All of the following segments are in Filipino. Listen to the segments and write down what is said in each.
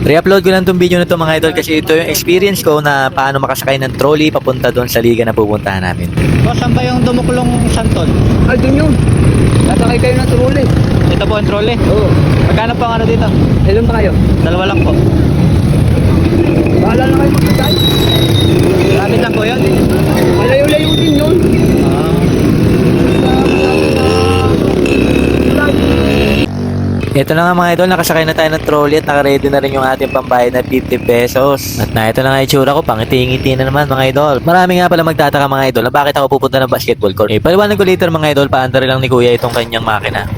Re-upload ko lang tong video na to mga idol kasi ito yung experience ko na paano makasakay ng trolley papunta doon sa liga na pupuntahan namin. Boss, saan ba yung dumukulong santol? Ay, dun yun. Sasakay kayo ng trolley. Ito po ang trolley? Oo. Magkano po ang ano dito? Ilan ba kayo? Dalawa lang po. Bahala na kayo magsasay. Lapit lang po yun. Malayo-layo din yun. Ito na nga mga idol, nakasakay na tayo ng trolley at nakaready na rin yung ating pambayad na 50 pesos. At na ito na nga itsura ko, pangiti-ngiti na naman mga idol. Marami nga pala magtataka mga idol na bakit ako pupunta ng basketball court. Paliwanag ko later mga idol, paandar lang ni kuya itong kanyang makina.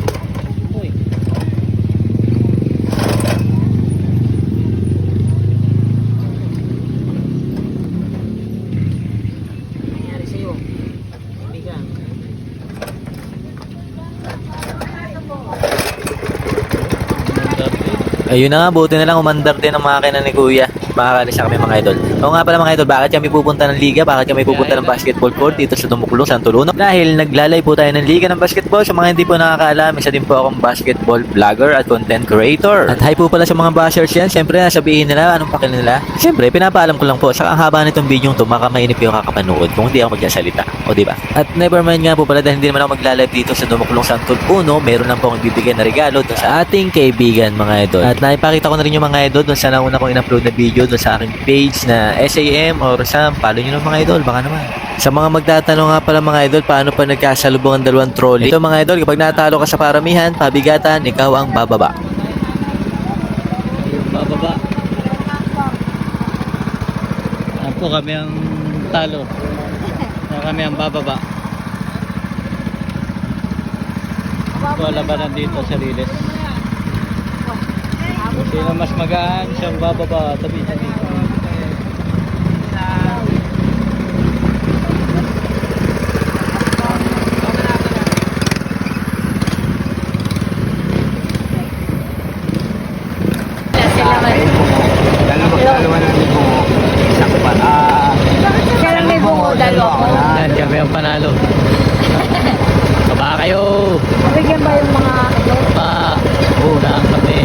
Ayun na nga, buti na lang umandar din ang makina ni kuya. Makakalis na kami mga idol. Oo nga pala mga idol, bakit kami pupunta ng liga? Bakit kami pupunta ng basketball court dito sa Dumukulong, Santol 1? Dahil naglalay po tayo ng liga ng basketball. Sa mga hindi po nakakaalam, isa din po akong basketball vlogger at content creator. At hi po pala sa mga bashers yan. Siyempre, sabihin nila, anong pakil nila? Siyempre, pinapaalam ko lang po. Saka ang haba nitong video to, makamainip yung kakapanood kung hindi ako magsasalita. O diba? At never mind nga po pala dahil hindi naman ako magla-live dito sa Dumukulong, Santol 1. Meron lang po akong ibibigay na regalo doon sa ating kaibigan mga idol. At naipakita ko na rin yung mga idol doon sa nauna kong in-upload na video doon sa aking page na SAM or Sam. Follow nyo ng mga idol, baka naman. Sa mga magtatanong nga pala mga idol, paano pa nagkasalubong ang dalawang trolley? Ito mga idol, kapag natalo ka sa paramihan, pabigatan, ikaw ang bababa. Bababa. Yan po kami ang talo. Yan kami ang bababa. Ito ang labanan dito sa Riles. Sino mas magaan, siyang bababa. Tabi-tabi. Yan kami ang panalo. Baba kayo. Bigyan ba yung mga Baba. Unaan kami.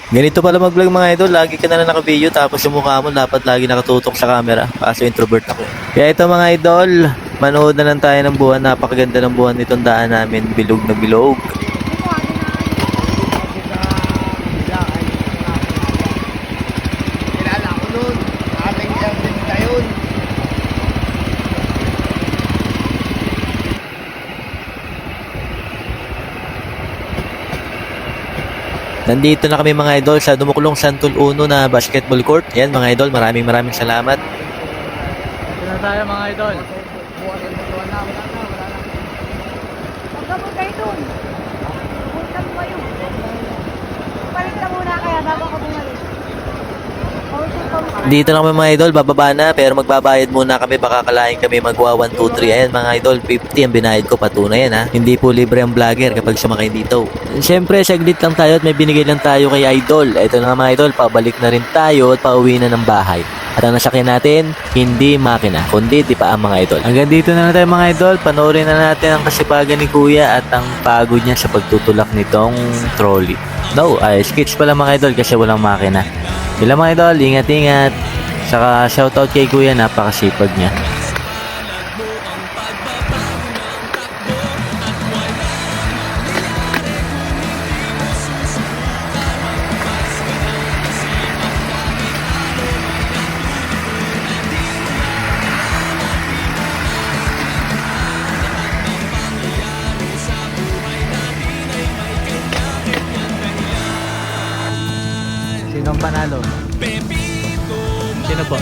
Ganito pala mag-vlog mga idol, lagi ka na lang naka-video tapos yung mukha mo dapat lagi nakatutok sa camera. Kaso introvert ako. Kaya ito mga idol, manood na lang tayo ng buwan. Napakaganda ng buwan nitong daan namin, bilog na bilog. Kilala ko nun. Ating isang tinta yun. Nandito na kami mga idol sa Dumukulong, Santol 1 na basketball court. Yan mga idol, maraming salamat. Ito na tayo mga idol. Magkabot kayo dun. Punta mo kayo. Balik na muna kaya bago ka bumalik. Dito na kami mga idol, bababa na pero magbabayad muna kami, baka kalahin kami magwa 1, 2, 3. Ayan mga idol, 50 ang binayad ko, patunay yan ha. Hindi po libre ang vlogger kapag sumakay dito. Siyempre, saglit lang tayo at may binigay lang tayo kay idol. Ito na nga mga idol, pabalik na rin tayo at pauwi na ng bahay. At ang nasakyan natin, hindi makina, kundi tipaan mga idol. Hanggang dito na tayo mga idol, panoorin na natin ang kasipagan ni kuya at ang pagod niya sa pagtutulak nitong trolley. No, skits pala mga idol kasi walang makina. Sila mga idol, ingat-ingat. Saka shoutout kay kuya, napakasipag niya. Sino ang panalo? Sino po?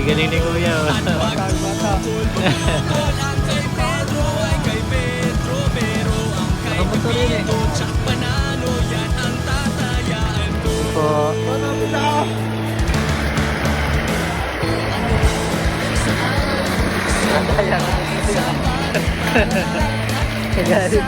Galing ni kuya. Nakamotor yun eh. Po. Kagalit.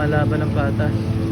lumalaban ng patas.